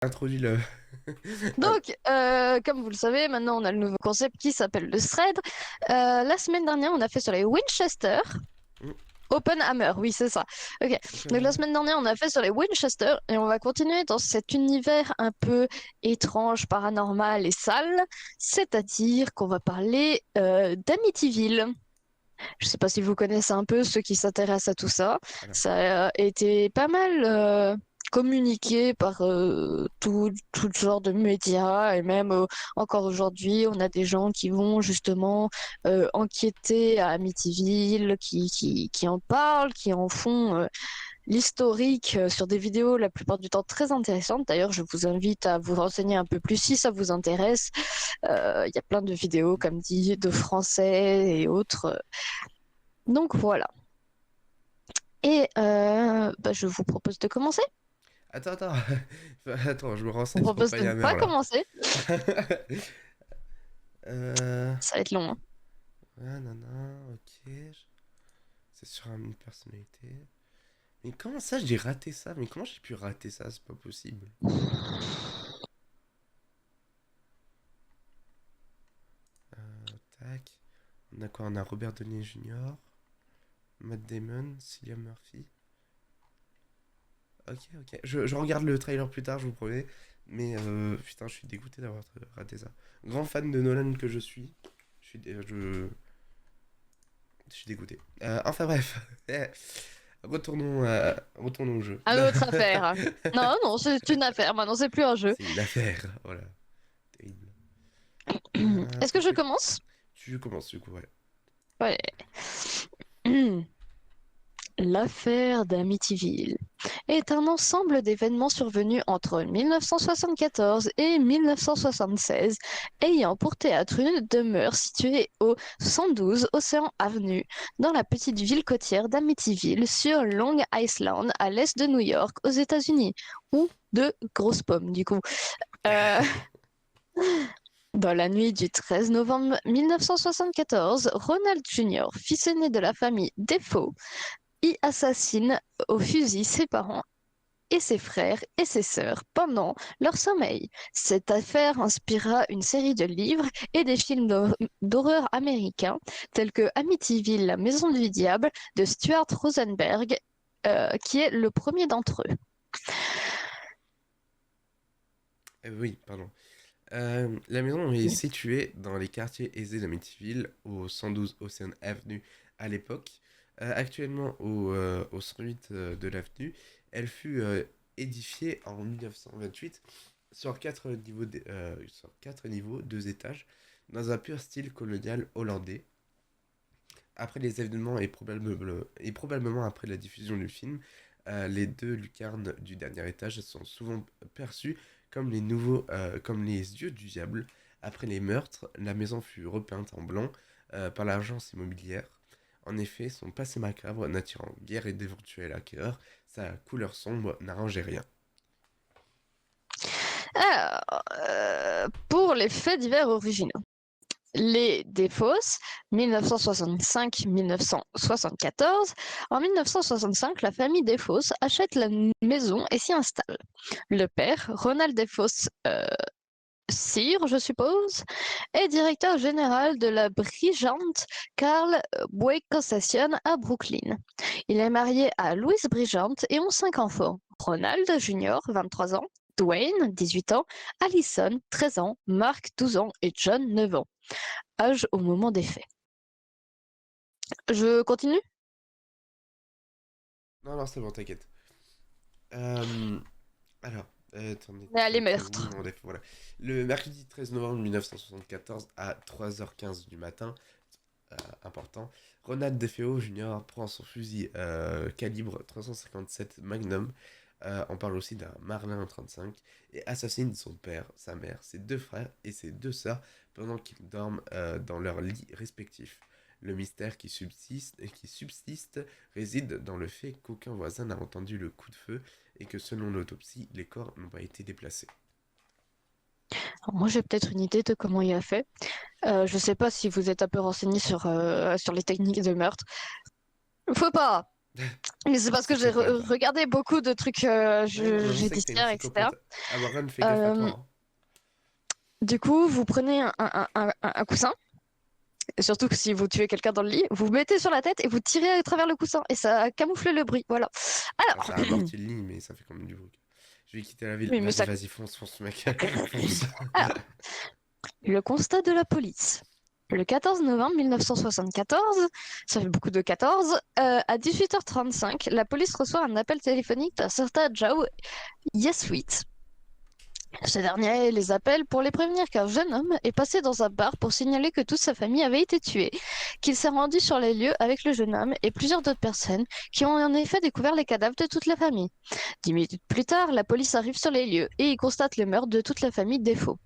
Introduit le. Donc, comme vous le savez, maintenant on a le nouveau concept qui s'appelle le thread. La semaine dernière, on a fait sur les Winchester. Mm, Oppenhammer, oui, c'est ça. Ok. Donc la Oppenheimer. semaine dernière, on a fait sur les Winchester et on va continuer dans cet univers un peu étrange, paranormal et sale. C'est-à-dire qu'on va parler d'Amityville. Je sais pas si vous connaissez un peu ceux qui s'intéressent à tout ça. Alors, Ça a été pas mal communiqué par tout genre de médias et même encore aujourd'hui, on a des gens qui vont justement enquêter à Amityville, qui en parlent, qui en font l'historique sur des vidéos la plupart du temps très intéressantes. D'ailleurs, je vous invite à vous renseigner un peu plus si ça vous intéresse. Il y a plein de vidéos, comme dit, de français et autres. Donc voilà. Et je vous propose de commencer. attends. Attends, je me On renseigne sur propose de ne Oppenheimer pas là. commencer. euh... Ça va être long, hein. Ah, non, non, ok. C'est sur une personnalité. Mais comment ça, j'ai raté ça? Mais comment j'ai pu rater ça? C'est pas possible. Tac. On a quoi? On a Robert Downey Jr., Matt Damon, Cillian Murphy. Ok, ok. Je regarde le trailer plus tard, je vous promets. Mais putain, je suis dégoûté d'avoir raté ça. Grand fan de Nolan que je suis. Je suis, je suis dégoûté. Enfin bref. Retournons au jeu. À notre affaire. Non, non, c'est une affaire. Maintenant, c'est plus un jeu. C'est une affaire. Voilà. Terrible. Est-ce que je Ok. commence? Tu commences du coup, ouais. Ouais. L'affaire d'Amityville est un ensemble d'événements survenus entre 1974 et 1976, ayant pour théâtre une demeure située au 112 Océan Avenue, dans la petite ville côtière d'Amityville, sur Long Island, à l'est de New York, aux États-Unis, ou de Grosse Pomme, du coup. Euh, Dans la nuit du 13 novembre 1974, Ronald Jr., fils aîné de la famille Defoe, y assassine au fusil ses parents et ses frères et ses sœurs pendant leur sommeil. Cette affaire inspira une série de livres et des films d'horreur américains tels que Amityville, la maison du diable de Stuart Rosenberg, qui est le premier d'entre eux. Oui, pardon. La maison est située dans les quartiers aisés d'Amityville, au 112 Ocean Avenue à l'époque. Actuellement au 108 de l'avenue, elle fut édifiée en 1928 sur sur quatre niveaux, deux étages, dans un pur style colonial hollandais. Après les événements et probablement après la diffusion du film, les deux lucarnes du dernier étage sont souvent perçues comme les yeux du diable. Après les meurtres, la maison fut repeinte en blanc par l'agence immobilière. En effet, son passé macabre n'attirant guère et d'éventuels acquéreurs, sa couleur sombre n'arrangeait rien. Alors, pour les faits divers originaux. Les Défos, 1965-1974. En 1965, la famille Défos achète la maison et s'y installe. Le père, Ronald Défos Sire, je suppose, est directeur général de la Brigant Carl Boyd Concession à Brooklyn. Il est marié à Louise Brigant et ont 5 enfants. Ronald Jr., 23 ans, Dwayne, 18 ans, Allison, 13 ans, Mark, 12 ans et John, 9 ans. Âge au moment des faits. Je continue? Non, non, c'est bon, t'inquiète. Euh, alors, attendez, On est à les tac, oui, meurtres. voilà. Le mercredi 13 novembre 1974 à 3h15 du matin, important, Ronald DeFeo Jr. prend son fusil calibre 357 Magnum, on parle aussi d'un Marlin 35, et assassine son père, sa mère, ses deux frères et ses deux sœurs pendant qu'ils dorment dans leurs lits respectifs. Le mystère qui subsiste réside dans le fait qu'aucun voisin n'a entendu le coup de feu et que selon l'autopsie, les corps n'ont pas été déplacés. Alors moi, j'ai peut-être une idée de comment il a fait. Je sais pas si vous êtes un peu renseigné sur les techniques de meurtre. Faut pas. Mais c'est parce que j'ai Psychopathe. regardé beaucoup de trucs Oui, non, mais je sais que t'es une judiciaires, etc. psychopathe. Ah, Warren, fais gaffe à Euh, toi. du coup, vous prenez un coussin, et surtout que si vous tuez quelqu'un dans le lit, vous mettez sur la tête et vous tirez à travers le coussin, et ça camoufle le bruit. Voilà. Ah, Alors, ça amortit le lit, mais ça fait quand même du bruit. Je vais quitter la ville. oui, mais Vas-y, ça. vas-y, fonce, fonce, mec. Fonce. Alors, le constat de la police. Le 14 novembre 1974, ça fait beaucoup de 14, à 18h35, la police reçoit un appel téléphonique d'un certain Zhao Yeshuit. Ce dernier les appelle pour les prévenir qu'un jeune homme est passé dans un bar pour signaler que toute sa famille avait été tuée, qu'il s'est rendu sur les lieux avec le jeune homme et plusieurs d'autres personnes qui ont en effet découvert les cadavres de toute la famille. 10 minutes plus tard, la police arrive sur les lieux et y constate le meurtre de toute la famille Defoe.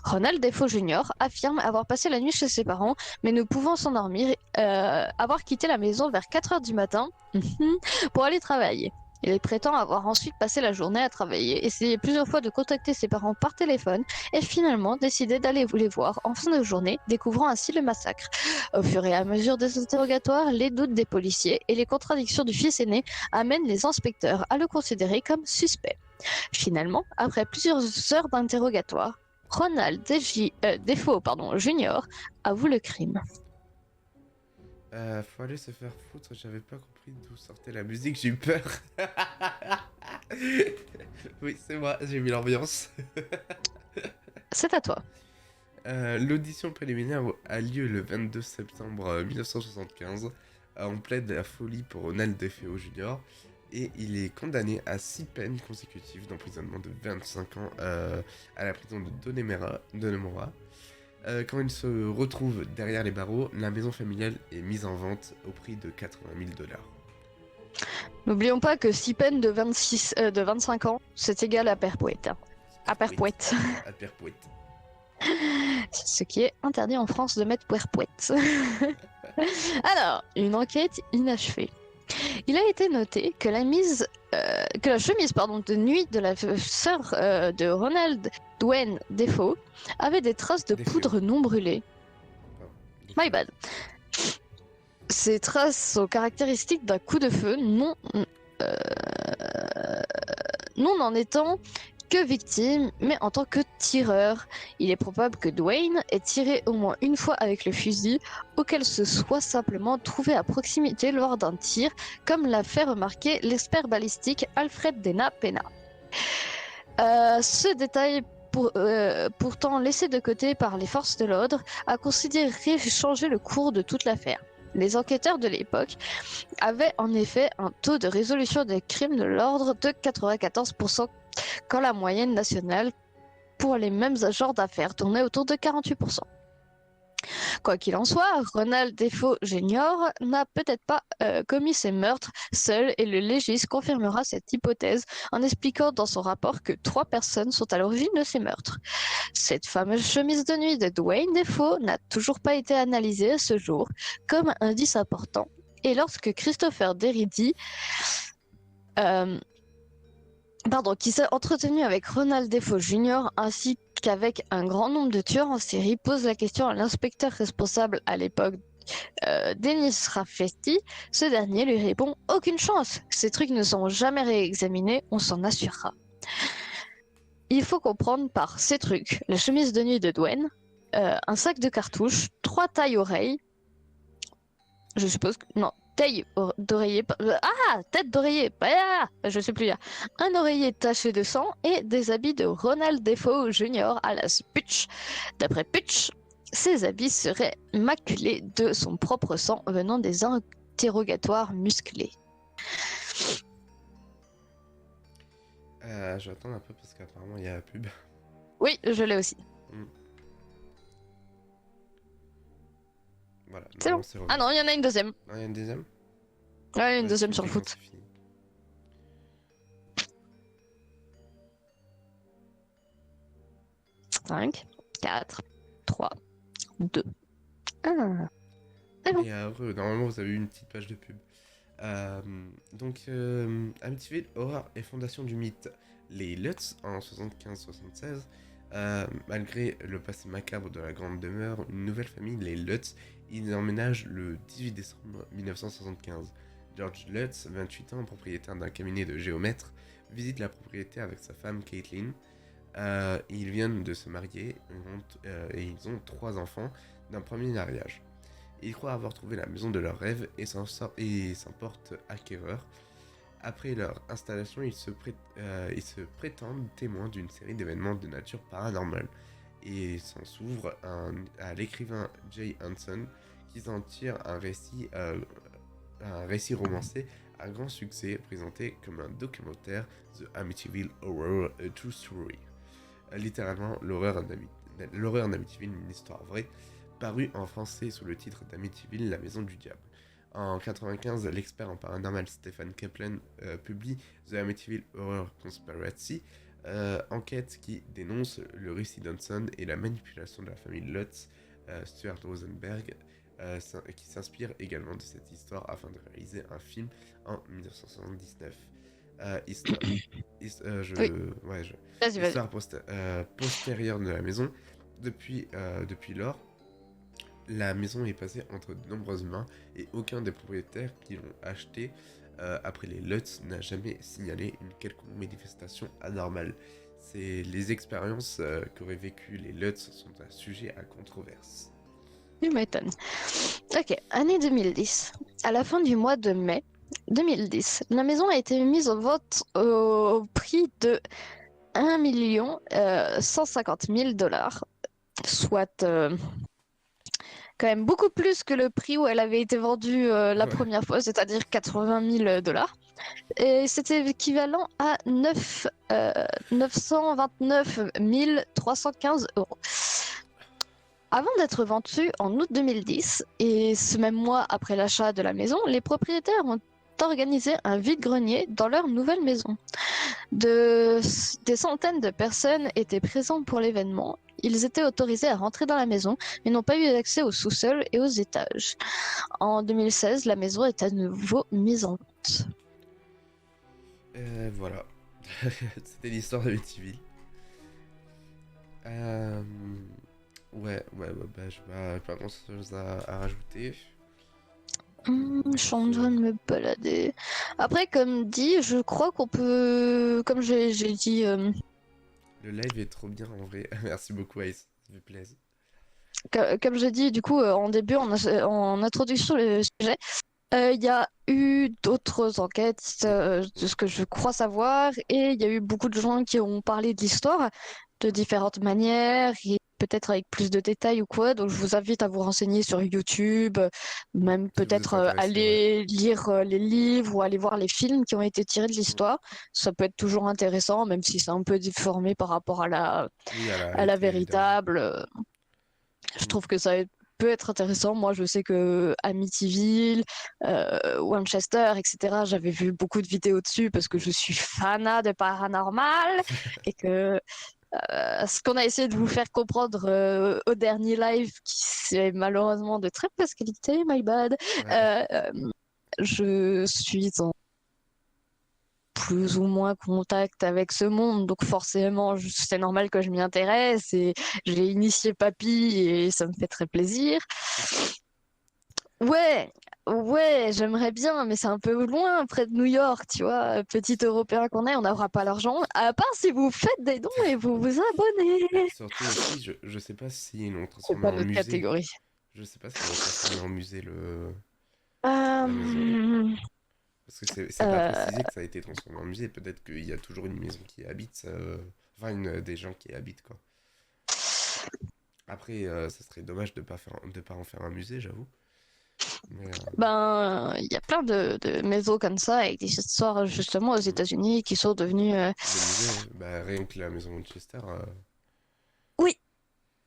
Ronald Defoe Jr. affirme avoir passé la nuit chez ses parents, mais ne pouvant s'endormir, avoir quitté la maison vers 4 heures du matin pour aller travailler. Il prétend avoir ensuite passé la journée à travailler, essayé plusieurs fois de contacter ses parents par téléphone et finalement décidé d'aller les voir en fin de journée, découvrant ainsi le massacre. Au fur et à mesure des interrogatoires, les doutes des policiers et les contradictions du fils aîné amènent les inspecteurs à le considérer comme suspect. Finalement, après plusieurs heures d'interrogatoire, Ronald Defoe Jr. avoue le crime. Faut aller se faire foutre, j'avais pas compris d'où sortait la musique, j'ai eu peur. Oui, c'est moi, j'ai mis l'ambiance. C'est à toi. L'audition préliminaire a lieu le 22 septembre 1975. On plaide la folie pour Ronald DeFeo Jr. Et il est condamné à 6 peines consécutives d'emprisonnement de 25 ans à la prison de Donemora. Quand il se retrouve derrière les barreaux, la maison familiale est mise en vente au prix de 80 000 dollars. N'oublions pas que 6 peines de 25 ans, c'est égal à perpète. À perpète. À perpouette. Ce qui est interdit en France de mettre perpète. Alors, une enquête inachevée. Il a été noté que la chemise de nuit de la sœur de Ronald Dwayne Defoe avait des traces de Défeo. poudre non brûlée. Pardon. My bad. Ces traces sont caractéristiques d'un coup de feu, euh, non en étant que victime, mais en tant que tireur. Il est probable que Dwayne ait tiré au moins une fois avec le fusil, auquel se soit simplement trouvé à proximité lors d'un tir, comme l'a fait remarquer l'expert balistique Alfred Dena Pena. Ce détail pourtant laissé de côté par les forces de l'ordre, a considéré changer le cours de toute l'affaire. Les enquêteurs de l'époque avaient en effet un taux de résolution des crimes de l'ordre de 94%, quand la moyenne nationale pour les mêmes genres d'affaires tournait autour de 48%. Quoi qu'il en soit, Ronald Defoe Jr. n'a peut-être pas commis ces meurtres seul et le légiste confirmera cette hypothèse en expliquant dans son rapport que 3 personnes sont à l'origine de ces meurtres. Cette fameuse chemise de nuit de Dwayne Defoe n'a toujours pas été analysée à ce jour comme indice important. Et lorsque Christopher Derridi, qui s'est entretenu avec Ronald Defoe Jr. ainsi qu'avec un grand nombre de tueurs en série, pose la question à l'inspecteur responsable à l'époque, Denis Raffesti, ce dernier lui répond « Aucune chance, ces trucs ne seront jamais réexaminés, on s'en assurera ». Il faut comprendre par ces trucs la chemise de nuit de Dwayne, un sac de cartouches, 3 tailles-oreilles, je suppose que... Non, taille d'oreiller... tête d'oreiller, je sais plus. Un oreiller taché de sang et des habits de Ronald Defoe Jr. à la Putsch. D'après Putsch, ces habits seraient maculés de son propre sang venant des interrogatoires musclés. Je vais attendre un peu parce qu'apparemment il y a la pub. Oui, je l'ai aussi. Voilà, C'est bon. c'est revenu. Ah non, il y en a une deuxième. Ah, il y a une deuxième. Ouais, une deuxième sur le foot. 5, 4, 3, 2, 1. C'est bon. Et heureux, normalement vous avez eu une petite page de pub. Amityville, horreur et fondation du mythe. Les Lutz en 75-76, malgré le passé macabre de la grande demeure, une nouvelle famille, les Lutz, ils emménagent le 18 décembre 1975. George Lutz, 28 ans, propriétaire d'un cabinet de géomètre, visite la propriété avec sa femme Caitlin. Ils viennent de se marier et ils ont 3 enfants d'un premier mariage. Ils croient avoir trouvé la maison de leurs rêves et s'en portent acquéreurs. Après leur installation, ils se prétendent témoins d'une série d'événements de nature paranormale et s'en s'ouvrent à l'écrivain Jay Hanson qui s'en tire un récit romancé à grand succès présenté comme un documentaire The Amityville Horror, A True Story. Littéralement, l'horreur d'Amityville, une histoire vraie, paru en français sous le titre d'Amityville, la maison du diable. En 1995, l'expert en paranormal Stephen Kaplan publie The Amityville Horror Conspiracy, enquête qui dénonce le récit d'Hanson et la manipulation de la famille Lutz, Stuart Rosenberg, qui s'inspire également de cette histoire afin de réaliser un film en 1979. Histoire, Oui, vas-y, vas-y. histoire postérieure de la maison. Depuis lors, la maison est passée entre de nombreuses mains et aucun des propriétaires qui l'ont achetée après les Lutz n'a jamais signalé une quelconque manifestation anormale. Les expériences qu'auraient vécues les Lutz sont un sujet à controverse. Tu m'étonnes. Ok, année 2010. À la fin du mois de mai 2010, la maison a été mise en vente au prix de 1 150 000 $, soit quand même beaucoup plus que le prix où elle avait été vendue la Ouais. première fois, c'est-à-dire 80 000 $. Et c'était équivalent à 929 315 euros. Avant d'être vendu en août 2010, et ce même mois après l'achat de la maison, les propriétaires ont organisé un vide-grenier dans leur nouvelle maison. Des centaines de personnes étaient présentes pour l'événement. Ils étaient autorisés à rentrer dans la maison, mais n'ont pas eu accès au sous-sol et aux étages. En 2016, la maison est à nouveau mise en vente. Voilà. C'était l'histoire de Amityville. Euh, ouais, bah, j'ai pas grand chose à rajouter. Je On suis en se- train de me balader. Après, comme dit, je crois qu'on peut, comme j'ai dit, Le live est trop bien en vrai. Merci beaucoup, Ice. Ça fait plaisir. comme j'ai dit, du coup, en début, en introduction le sujet, il y a eu d'autres enquêtes, de ce que je crois savoir, et il y a eu beaucoup de gens qui ont parlé de l'histoire de différentes manières, et peut-être avec plus de détails ou quoi. Donc, je vous invite à vous renseigner sur YouTube, même Si vous peut-être êtes intéressé, ouais. aller lire les livres ou aller voir les films qui ont été tirés de l'histoire. Ça peut être toujours intéressant, même si c'est un peu déformé par rapport Oui, à la à la réalité, évidemment. véritable. Je Mm. trouve que ça peut être intéressant. Moi, je sais que Amityville, Winchester, etc., j'avais vu beaucoup de vidéos dessus parce que je suis fanat de paranormal et que ce qu'on a essayé de vous faire comprendre au dernier live, qui c'est malheureusement de très mauvaise qualité, my bad, Ouais. euh, euh, je suis en plus ou moins contact avec ce monde, donc forcément c'est normal que je m'y intéresse et j'ai initié Papy et ça me fait très plaisir. Ouais, ouais, j'aimerais bien, mais c'est un peu loin, près de New York, tu vois. Petit Européen qu'on est, on n'aura pas l'argent. À part si vous faites des dons et vous vous Bah, abonnez. surtout aussi, je sais pas s'ils l'ont C'est transformé pas en notre musée. catégorie. Je sais pas s'ils l'ont transformé en musée la maison. Euh, Parce que c'est pas euh, précisé que ça a été transformé en musée. Peut-être qu'il y a toujours une maison qui y habite. Enfin, des gens qui y habitent, quoi. Après, ça serait dommage de pas en faire un musée, j'avoue. Mais ben, il y a plein de maisons comme ça avec des histoires justement aux mm, États-Unis qui sont devenues. des musées, ouais. Bah, rien que la maison Winchester. Oui,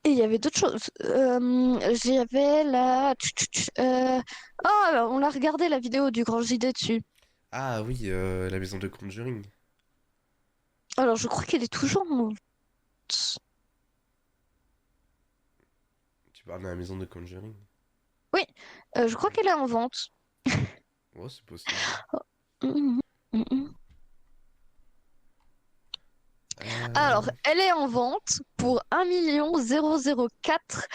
et il y avait d'autres choses. J'avais la. Oh, on a regardé la vidéo du Grand JD dessus. Ah oui, la maison de Conjuring. Alors, je crois qu'elle est toujours en vente. Tu parles de la maison de Conjuring? Oui, je crois qu'elle est en vente. Ouais, c'est possible. Mhm, mhm. Alors, Euh, elle est en vente pour 1 004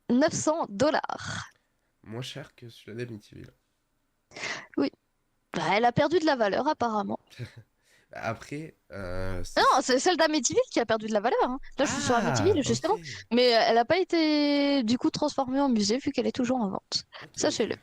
900 $. Moins cher que celui-là d'Amityville. Oui. Bah, elle a perdu de la valeur apparemment. Après, Non, c'est celle d'Amityville qui a perdu de la valeur, hein. Là, je suis sur Ah, Amityville, ok. justement. Mais elle n'a pas été, du coup, transformée en musée vu qu'elle est toujours en vente. Ok, ok. Sachez-le.